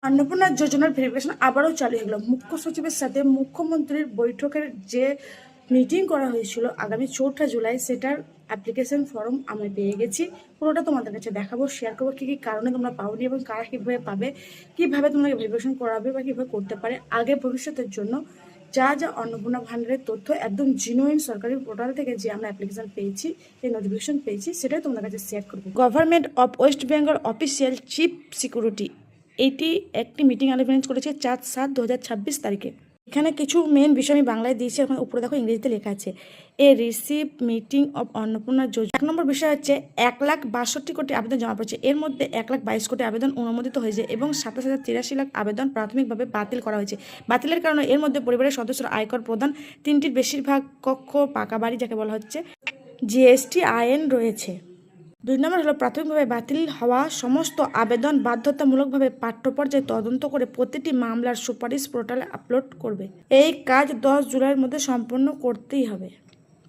অন্নপূর্ণা যোজনার ভেরিফিকেশন আবারও চালু হয়ে গেল। মুখ্য সচিবের সাথে মুখ্যমন্ত্রীর বৈঠকের যে মিটিং করা হয়েছিল আগামী 4ঠা জুলাই, সেটার অ্যাপ্লিকেশন ফর্ম আমি পেয়ে গেছি। পুরোটা তোমাদের কাছে দেখাবো, শেয়ার করবো কী কী কারণে তোমরা পাওনি এবং কারা কীভাবে পাবে, কীভাবে তোমরা ভেরিফিকেশন করাবে বা কীভাবে করতে পারে আগে ভবিষ্যতের জন্য। যা যা অন্নপূর্ণা ভান্ডারের তথ্য একদম জিনুইন সরকারি পোর্টাল থেকে যে আমরা অ্যাপ্লিকেশন পেয়েছি, এই নোটিফিকেশন পেয়েছি, সেটাই তোমাদের কাছে শেয়ার করবো। Government of West Bengal official chief security এইটি একটি মিটিং অ্যারেঞ্জ করেছে 4/7/2026 তারিখে। এখানে কিছু মেন বিষয় আমি বাংলায় দিয়েছি, এখন উপরে দেখো ইংরেজিতে লেখা আছে। A receive meeting of Annapurna Yojana. 1 number বিষয় হচ্ছে 1,62,কোটি আবেদন জমা পড়েছে। এর মধ্যে 1,22 কোটি আবেদন অনুমোদিত হয়েছে এবং 27,83 লাখ আবেদন প্রাথমিকভাবে বাতিল করা হয়েছে। বাতিলের কারণে এর মধ্যে পরিবারের সদস্যরা আয়কর প্রদান, 3টির বেশিরভাগ কক্ষ পাকা বাড়ি যাকে বলা হচ্ছে, জিএসটি আইন রয়েছে। 2 নম্বর হলো প্রাথমিকভাবে বাতিল হওয়া সমস্ত আবেদন বাধ্যতামূলকভাবে পাঠ্য পর্যায়ে তদন্ত করে প্রতিটি মামলার সুপারিশ পোর্টালে আপলোড করবে। এই কাজ 10 জুলাইয়ের মধ্যে সম্পন্ন করতেই হবে।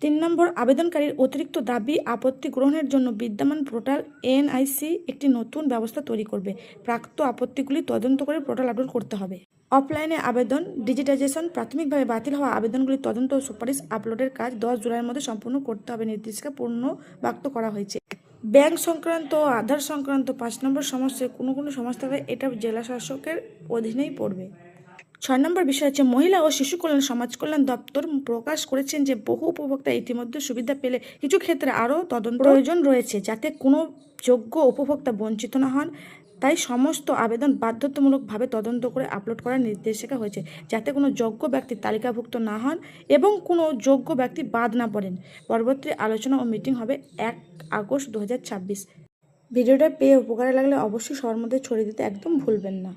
3 নম্বর, আবেদনকারীর অতিরিক্ত দাবি আপত্তি গ্রহণের জন্য বিদ্যমান পোর্টাল এনআইসি একটি নতুন ব্যবস্থা তৈরি করবে। প্রাপ্ত আপত্তিগুলি তদন্ত করে পোর্টাল আপলোড করতে হবে। অফলাইনে আবেদন ডিজিটাইজেশন, প্রাথমিকভাবে বাতিল হওয়া আবেদনগুলি তদন্ত ও সুপারিশ আপলোডের কাজ 10 জুলাইয়ের মধ্যে সম্পূর্ণ করতে হবে। নির্দেশিকা পূর্ণ ব্যক্ত করা হয়েছে। ব্যাংক সংক্রান্ত ও আধার সংক্রান্ত 5 নম্বর সমস্যায় কোনো সমস্যা থাকলে এটা জেলা শাসকের অধীনেই পড়বে। 6 নম্বর বিষয় হচ্ছে মহিলা ও শিশু কল্যাণ সমাজ কল্যাণ দপ্তর প্রকাশ করেছেন যে বহু উপভোক্তা ইতিমধ্যে সুবিধা পেলে কিছু ক্ষেত্রে আরও তদন্ত প্রয়োজন রয়েছে যাতে কোনো যোগ্য উপভোক্তা বঞ্চিত না হন। তাই সমস্ত আবেদন বাধ্যতামূলকভাবে তদন্ত করে আপলোড করার নির্দেশিকা হয়েছে যাতে কোনো যোগ্য ব্যক্তি তালিকাভুক্ত না হন এবং কোনো যোগ্য ব্যক্তি বাদ না পড়েন। পরবর্তী আলোচনা ও মিটিং হবে 1 আগস্ট 2026। ভিডিওটা পেয়ে উপকারে লাগলে অবশ্যই সবার মধ্যে ছড়িয়ে দিতে একদম ভুলবেন না।